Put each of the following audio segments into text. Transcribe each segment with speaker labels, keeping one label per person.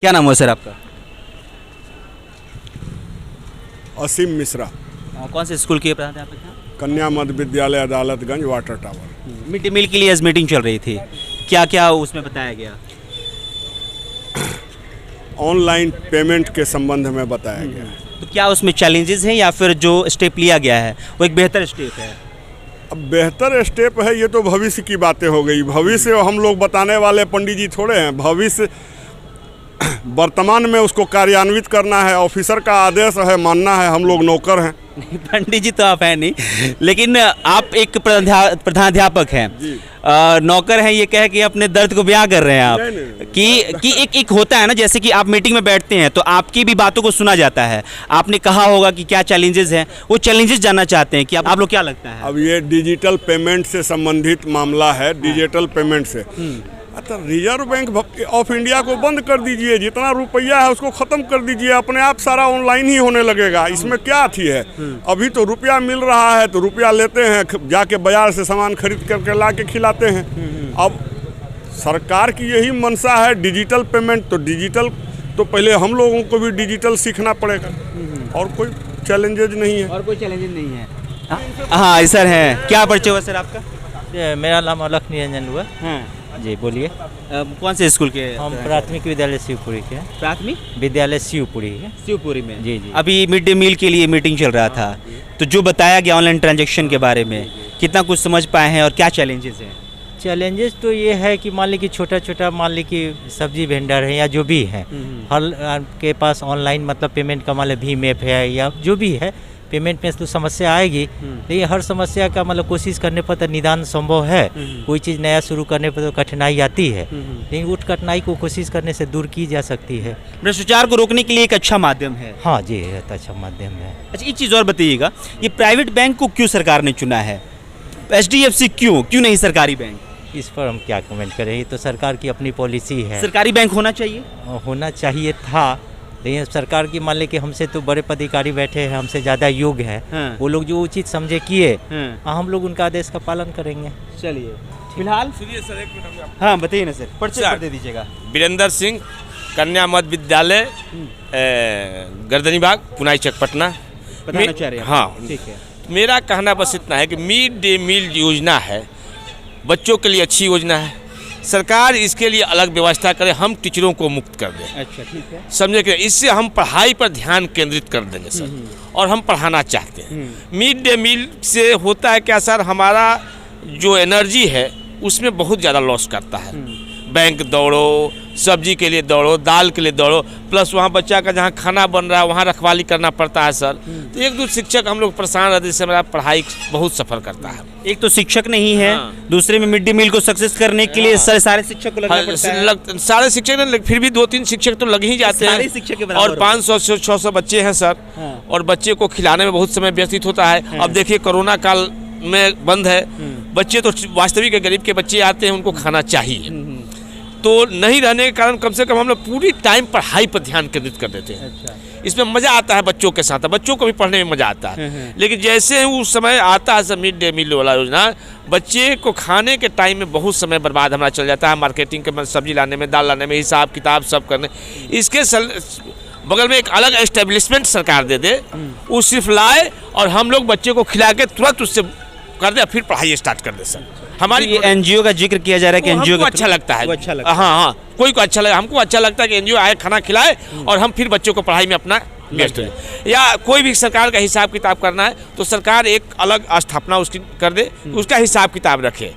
Speaker 1: क्या नाम है सर आपका?
Speaker 2: असीम मिश्रा,
Speaker 1: कौन से स्कूल के प्रधानाध्यापक हैं?
Speaker 2: Kanya Madhya Vidyalaya Adalatganj water tower.
Speaker 1: Mid day meal के लिए आज मीटिंग चल रही थी, क्या क्या उसमें बताया गया?
Speaker 2: ऑनलाइन पेमेंट के संबंध में बताया गया।
Speaker 1: तो क्या उसमें चैलेंजेस हैं या फिर जो स्टेप लिया गया है वो एक बेहतर स्टेप है?
Speaker 2: अब बेहतर स्टेप है, ये तो भविष्य की बातें हो गई। भविष्य हम लोग बताने वाले पंडित जी थोड़े हैं। भविष्य वर्तमान में उसको कार्यान्वित करना है, ऑफिसर का आदेश है, मानना है। हम लोग नौकर हैं।
Speaker 1: पंडित जी तो आप हैं नहीं, लेकिन आप एक प्रधानाध्यापक हैं, नौकर हैं, ये कह के अपने दर्द को बयां कर रहे हैं आप।
Speaker 2: नहीं।
Speaker 1: कि एक होता है ना, जैसे कि आप मीटिंग में बैठते हैं तो आपकी भी बातों को सुना जाता है। आपने कहा होगा कि क्या चैलेंजेस हैं, वो चैलेंजेस जानना चाहते हैं कि आप लोग क्या लगता है?
Speaker 2: अब ये डिजिटल पेमेंट से संबंधित मामला है। डिजिटल पेमेंट से तो रिजर्व बैंक ऑफ इंडिया को बंद कर दीजिए, जितना रुपया है उसको ख़त्म कर दीजिए, अपने आप सारा ऑनलाइन ही होने लगेगा। इसमें क्या थी है? अभी तो रुपया मिल रहा है तो रुपया लेते हैं, जाके बाजार से सामान खरीद करके ला के खिलाते हैं। अब सरकार की यही मंशा है डिजिटल पेमेंट, तो डिजिटल तो पहले हम लोगों को भी डिजिटल सीखना पड़ेगा। और कोई चैलेंजेज नहीं है।
Speaker 1: और कोई चैलेंजेस नहीं है। हाँ सर हैं, क्या परिचय हुआ सर आपका?
Speaker 3: मेरा नाम अलख निरंजन हुआ।
Speaker 1: हाँ
Speaker 3: जी बोलिए।
Speaker 1: कौन से स्कूल के?
Speaker 3: हम प्राथमिक विद्यालय शिवपुरी के।
Speaker 1: प्राथमिक
Speaker 3: विद्यालय शिवपुरी है।
Speaker 1: शिवपुरी में?
Speaker 3: जी जी।
Speaker 1: अभी मिड डे मील के लिए मीटिंग चल रहा था, तो जो बताया गया ऑनलाइन ट्रांजैक्शन के बारे में, कितना कुछ समझ पाए हैं और क्या चैलेंजेस हैं?
Speaker 3: चैलेंजेस तो ये है कि मान ली कि छोटा मान ली कि सब्जी वेंडर है या जो भी है, हर के पास ऑनलाइन मतलब पेमेंट का मान ली भीम ऐप है या जो भी है, पेमेंट में तो समस्या आएगी। लेकिन हर समस्या का मतलब कोशिश करने पर तो निदान संभव है। कोई चीज़ नया शुरू करने पर तो कठिनाई आती है, लेकिन उस कठिनाई को कोशिश करने से दूर की जा सकती है।
Speaker 1: भ्रष्टाचार को रोकने के लिए एक अच्छा माध्यम है।
Speaker 3: हाँ जी, अच्छा माध्यम है।
Speaker 1: अच्छा, एक चीज़ और बताइएगा, ये प्राइवेट बैंक को क्यों सरकार ने चुना है? HDFC क्यों नहीं सरकारी बैंक?
Speaker 3: इस पर हम क्या कमेंट करें, ये तो सरकार की अपनी पॉलिसी है।
Speaker 1: सरकारी बैंक होना चाहिए
Speaker 3: था, लेकिन सरकार की मान ले कि हमसे तो बड़े पदाधिकारी बैठे हैं, हमसे ज़्यादा योग्य हैं।
Speaker 1: हाँ।
Speaker 3: वो लोग जो उचित समझे किए,
Speaker 1: हाँ।
Speaker 3: हम लोग उनका आदेश का पालन करेंगे।
Speaker 1: चलिए फिलहाल सुनिए सर, एक मिनट। हाँ बताइए ना सर, परिचय दे दीजिएगा।
Speaker 4: वीरेंद्र सिंह, कन्या मध्य विद्यालय गर्दनीबाग, पुनाई चक, पटना। हाँ
Speaker 1: ठीक है।
Speaker 4: मेरा कहना बस इतना है कि मिड डे मील योजना है, बच्चों के लिए अच्छी योजना है। सरकार इसके लिए अलग व्यवस्था करे, हम टीचरों को मुक्त कर दें।
Speaker 1: अच्छा ठीक है।
Speaker 4: समझे कि इससे हम पढ़ाई पर ध्यान केंद्रित कर देंगे सर, और हम पढ़ाना चाहते हैं। मिड डे मील से होता है क्या सर, हमारा जो एनर्जी है उसमें बहुत ज़्यादा लॉस करता है। बैंक दौड़ो, सब्जी के लिए दौड़ो, दाल के लिए दौड़ो, प्लस वहाँ बच्चा का जहाँ खाना बन रहा है वहाँ रखवाली करना पड़ता है सर। तो एक दो शिक्षक हम लोग परेशान रहते हैं, जिससे हमारा पढ़ाई बहुत सफ़र करता है।
Speaker 1: एक तो शिक्षक नहीं है,
Speaker 4: हाँ।
Speaker 1: दूसरे में मिड डे मील को सक्सेस करने के लिए सारे शिक्षक को लगना पड़ता है।
Speaker 4: सारे शिक्षक नहीं, फिर भी 2-3 शिक्षक तो लग ही जाते
Speaker 1: सारे
Speaker 4: हैं।
Speaker 1: शिक्षक के बराबर
Speaker 4: और 500 से 600 बच्चे हैं सर।
Speaker 1: हाँ।
Speaker 4: और बच्चे को खिलाने में बहुत समय व्यतीत होता है।
Speaker 1: हाँ।
Speaker 4: अब देखिए कोरोना काल में बंद है, बच्चे तो वास्तविक गरीब के बच्चे आते हैं, उनको खाना चाहिए। तो नहीं रहने के कारण कम से कम हम लोग पूरी टाइम पढ़ाई पर ध्यान केंद्रित कर देते हैं।
Speaker 1: अच्छा।
Speaker 4: इसमें मज़ा आता है बच्चों के साथ, बच्चों को भी पढ़ने में मज़ा आता है। लेकिन जैसे उस समय आता है सब मिड डे मील वाला योजना, बच्चे को खाने के टाइम में बहुत समय बर्बाद हमारा चल जाता है, मार्केटिंग के सब्जी लाने में, दाल लाने में, हिसाब किताब सब करने। इसके बगल में एक अलग एस्टेब्लिशमेंट सरकार दे दे, वो सिर्फ लाए और हम लोग बच्चे को खिला के तुरंत उससे कर दे, फिर पढ़ाई स्टार्ट कर दे सर। हमारी
Speaker 1: NGO का जिक्र किया जा रहा है कि NGO
Speaker 4: को अच्छा लगता है।
Speaker 1: अच्छा लगता है।
Speaker 4: हाँ, कोई को अच्छा लगा, हमको अच्छा लगता है कि NGO आए, खाना खिलाए और हम फिर बच्चों को पढ़ाई में अपना व्यस्त हो जाए। या कोई भी सरकार का हिसाब किताब करना है तो सरकार एक अलग स्थापना उसकी कर दे, उसका हिसाब किताब रखे।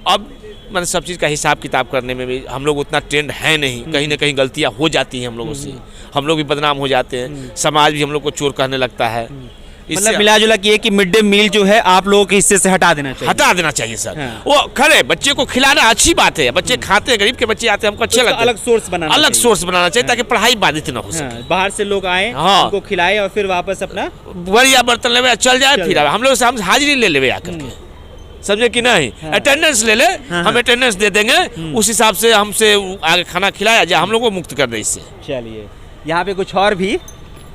Speaker 4: अब मैंने सब चीज़ का हिसाब किताब करने में भी हम लोग उतना ट्रेंड है नहीं, कहीं ना कहीं गलतियाँ हो जाती हैं हम लोगों से, हम लोग भी बदनाम हो जाते हैं, समाज भी हम लोग को चोर कहने लगता है।
Speaker 1: मतलब मिला जुला कि मिड डे मील जो है आप लोगों के हिस्से से हटा देना चाहिए
Speaker 4: सर।
Speaker 1: हाँ।
Speaker 4: वो खरे बच्चे को खिलाना अच्छी बात है, बच्चे खाते हैं, गरीब के बच्चे आते हैं, हमको अच्छा लगता है।
Speaker 1: अलग सोर्स बनाना चाहिए
Speaker 4: ताकि पढ़ाई बाधित ना हो सके।
Speaker 1: बाहर से लोग आए,
Speaker 4: हाँ।
Speaker 1: उनको खिलाए और फिर वापस अपना
Speaker 4: बढ़िया बर्तन ले चल जाए, फिर हम लोग हाजिरी ले ले आकर के, समझे कि नहीं, अटेंडेंस ले ले, हम अटेंडेंस दे देंगे, उस हिसाब से हमसे आगे खाना खिलाया जाए, हम लोग को मुक्त कर दे इससे।
Speaker 1: चलिए, यहाँ पे कुछ और भी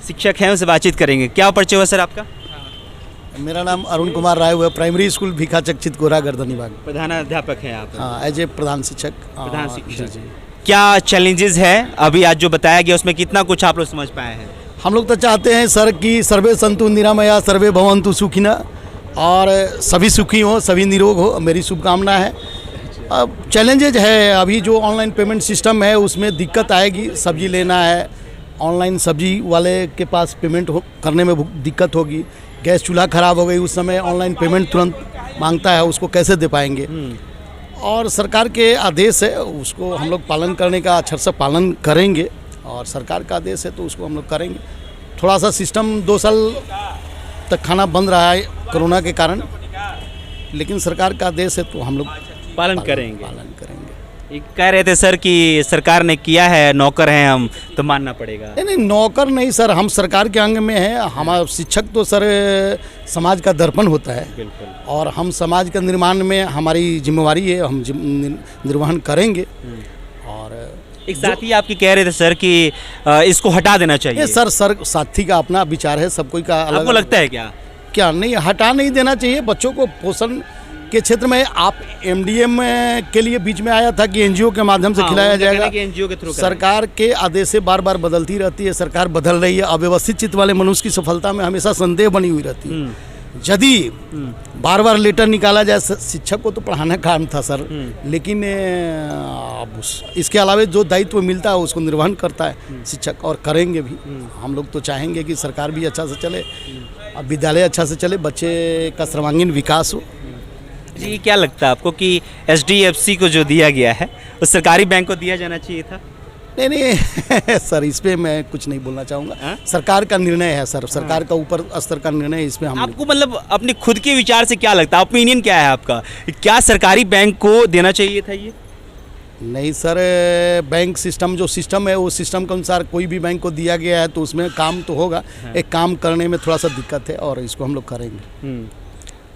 Speaker 1: शिक्षक हैं, उनसे बातचीत करेंगे। क्या परिचय हुआ सर आपका?
Speaker 5: मेरा नाम अरुण कुमार राय हुआ, प्राइमरी स्कूल भीखा चक चितकोरा गर्दनीबाग।
Speaker 1: प्रधानाध्यापक हैं आप?
Speaker 5: हाँ, एज ए प्रधान शिक्षक।
Speaker 1: प्रधान शिक्षक।
Speaker 5: जी।
Speaker 1: क्या चैलेंजेस है अभी आज जो बताया गया उसमें कितना कुछ आप लोग समझ पाए हैं?
Speaker 5: हम लोग तो चाहते हैं सर कि सर्वे संतु निरामया सर्वे भवन्तु सुखिना, और सभी सुखी हो, सभी निरोग हो, मेरी शुभकामना है। अब चैलेंजेज है, अभी जो ऑनलाइन पेमेंट सिस्टम है उसमें दिक्कत आएगी। सब्जी लेना है, ऑनलाइन सब्जी वाले के पास पेमेंट करने में दिक्कत होगी। गैस चूल्हा ख़राब हो गई, उस समय ऑनलाइन पेमेंट तुरंत मांगता है, उसको कैसे दे पाएंगे? और सरकार के आदेश है, उसको हम लोग पालन करने का अच्छा से पालन करेंगे, और सरकार का आदेश है तो उसको हम लोग करेंगे। थोड़ा सा सिस्टम 2 साल तक खाना बंद रहा है कोरोना के कारण, लेकिन सरकार का आदेश है तो हम लोग
Speaker 1: पालन करेंगे।
Speaker 5: पालन करेंगे।
Speaker 1: ये कह रहे थे सर कि सरकार ने किया है, नौकर हैं हम तो मानना पड़ेगा।
Speaker 5: नहीं, नौकर नहीं सर, हम सरकार के अंग में हैं। हमारा शिक्षक तो सर समाज का दर्पण होता है,
Speaker 1: बिल्कुल,
Speaker 5: और हम समाज के निर्माण में हमारी जिम्मेवारी है, हम निर्वहन करेंगे। और
Speaker 1: एक साथी आपकी कह रहे थे सर कि इसको हटा देना चाहिए।
Speaker 5: ये सर साथी का अपना विचार है, सब कोई का अलग।
Speaker 1: आपको लगता है क्या?
Speaker 5: क्या नहीं, हटा नहीं देना चाहिए। बच्चों को पोषण के क्षेत्र में आप एमडीएम के लिए बीच में आया था कि एनजीओ के माध्यम से खिलाया जाएगा।
Speaker 1: एनजीओ के थ्रू
Speaker 5: सरकार के आदेश से बार बार बदलती रहती है, सरकार बदल रही है। अव्यवस्थित चित्त वाले मनुष्य की सफलता में हमेशा संदेह बनी हुई रहती है। यदि बार बार लेटर निकाला जाए, शिक्षक को तो पढ़ाना काम था सर, लेकिन अब इसके अलावा जो दायित्व मिलता है उसको निर्वहन करता है शिक्षक, और करेंगे भी। हम लोग तो चाहेंगे कि सरकार भी अच्छा से चले, अब विद्यालय अच्छा से चले, बच्चे का सर्वांगीण विकास हो।
Speaker 1: जी, क्या लगता है आपको कि एचडीएफसी को जो दिया गया है वो सरकारी बैंक को दिया जाना चाहिए था?
Speaker 5: नहीं सर, इस पे मैं कुछ नहीं बोलना चाहूँगा। सरकार का निर्णय है सर, सरकार का ऊपर स्तर का निर्णय है, इसमें हम
Speaker 1: आपको मतलब अपने खुद के विचार से क्या लगता है, ओपिनियन क्या है आपका, क्या सरकारी बैंक को देना चाहिए था ये?
Speaker 5: नहीं सर, बैंक सिस्टम जो सिस्टम है वो सिस्टम के अनुसार कोई भी बैंक को दिया गया है तो उसमें काम तो होगा। एक काम करने में थोड़ा सा दिक्कत है, और इसको हम लोग करेंगे।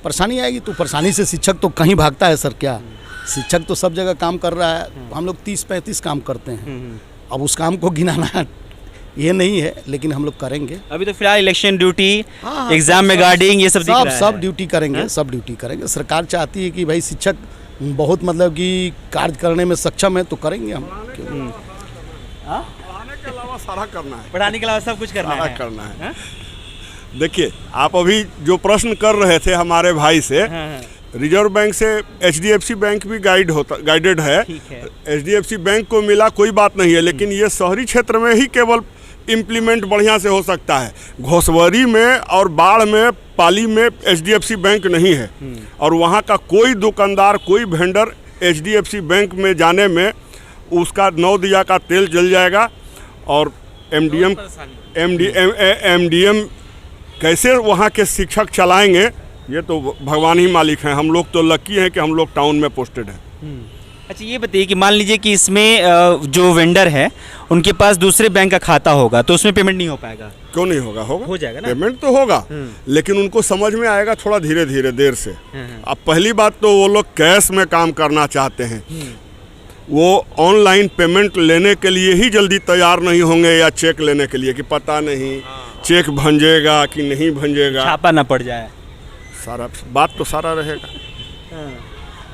Speaker 5: परेशानी आएगी तो परेशानी से शिक्षक तो कहीं भागता है सर, क्या शिक्षक तो सब जगह काम कर रहा है। हम लोग 30-35 काम करते हैं, अब उस काम को गिनाना ये नहीं है, लेकिन हम लोग करेंगे।
Speaker 1: अभी तो फिलहाल इलेक्शन ड्यूटी, एग्जाम में गार्डिंग, ये सब
Speaker 5: ड्यूटी करेंगे, सब ड्यूटी करेंगे। सरकार चाहती है कि भाई शिक्षक बहुत मतलब कि कार्य करने में सक्षम है तो करेंगे हम।
Speaker 2: पढ़ाने के अलावा सारा करना है,
Speaker 1: पढ़ाने के अलावा सब कुछ करना है।
Speaker 2: देखिए, आप अभी जो प्रश्न कर रहे थे हमारे भाई से, रिजर्व बैंक से एचडीएफसी बैंक भी गाइडेड है। एचडीएफसी बैंक को मिला कोई बात नहीं है, लेकिन ये शहरी क्षेत्र में ही केवल इम्प्लीमेंट बढ़िया से हो सकता है। घोसवरी में और बाढ़ में, पाली में एचडीएफसी बैंक नहीं है, और वहाँ का कोई दुकानदार, कोई वेंडर एचडीएफसी बैंक में जाने में उसका 9 दिया का तेल जल जाएगा। और एमडीएम कैसे वहाँ के शिक्षक चलाएंगे, ये तो भगवान ही मालिक हैं। हम लोग तो लकी हैं कि हम लोग टाउन में पोस्टेड हैं।
Speaker 1: अच्छा, ये बताइए कि मान लीजिए कि इसमें जो वेंडर है उनके पास दूसरे बैंक का खाता होगा तो उसमें पेमेंट नहीं हो पाएगा?
Speaker 2: क्यों नहीं होगा?
Speaker 1: हो जाएगा ना,
Speaker 2: पेमेंट तो होगा, लेकिन उनको समझ में आएगा थोड़ा धीरे धीरे, देर से। अब पहली बात तो वो लोग कैश में काम करना चाहते हैं, वो ऑनलाइन पेमेंट लेने के लिए ही जल्दी तैयार नहीं होंगे, या चेक लेने के लिए कि पता नहीं चेक भंजेगा कि नहीं भंजेगा,
Speaker 1: छापा ना पड़ जाए,
Speaker 2: सारा बात तो सारा रहेगा।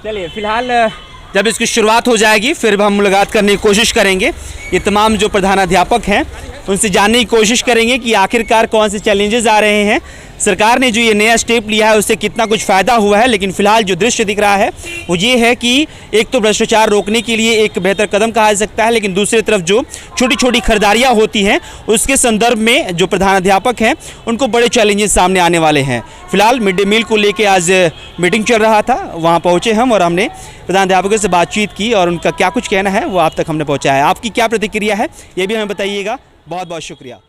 Speaker 1: चलिए, फिलहाल जब इसकी शुरुआत हो जाएगी फिर हम मुलाकात करने की कोशिश करेंगे। ये तमाम जो प्रधानाध्यापक हैं उनसे जानने की कोशिश करेंगे कि आखिरकार कौन से चैलेंजेस आ रहे हैं, सरकार ने जो ये नया स्टेप लिया है उससे कितना कुछ फ़ायदा हुआ है। लेकिन फिलहाल जो दृश्य दिख रहा है वो ये है कि एक तो भ्रष्टाचार रोकने के लिए एक बेहतर कदम कहा जा सकता है, लेकिन दूसरी तरफ जो छोटी छोटी खरीदारियाँ होती हैं उसके संदर्भ में जो प्रधानाध्यापक हैं उनको बड़े चैलेंजेस सामने आने वाले हैं। फिलहाल मिड डे मील को लेकर आज मीटिंग चल रहा था, वहाँ पहुँचे हम और हमने प्रधानाध्यापकों से बातचीत की और उनका क्या कुछ कहना है वो आप तक हमने पहुँचाया है। आपकी क्या प्रतिक्रिया है ये भी हमें बताइएगा। बहुत बहुत शुक्रिया।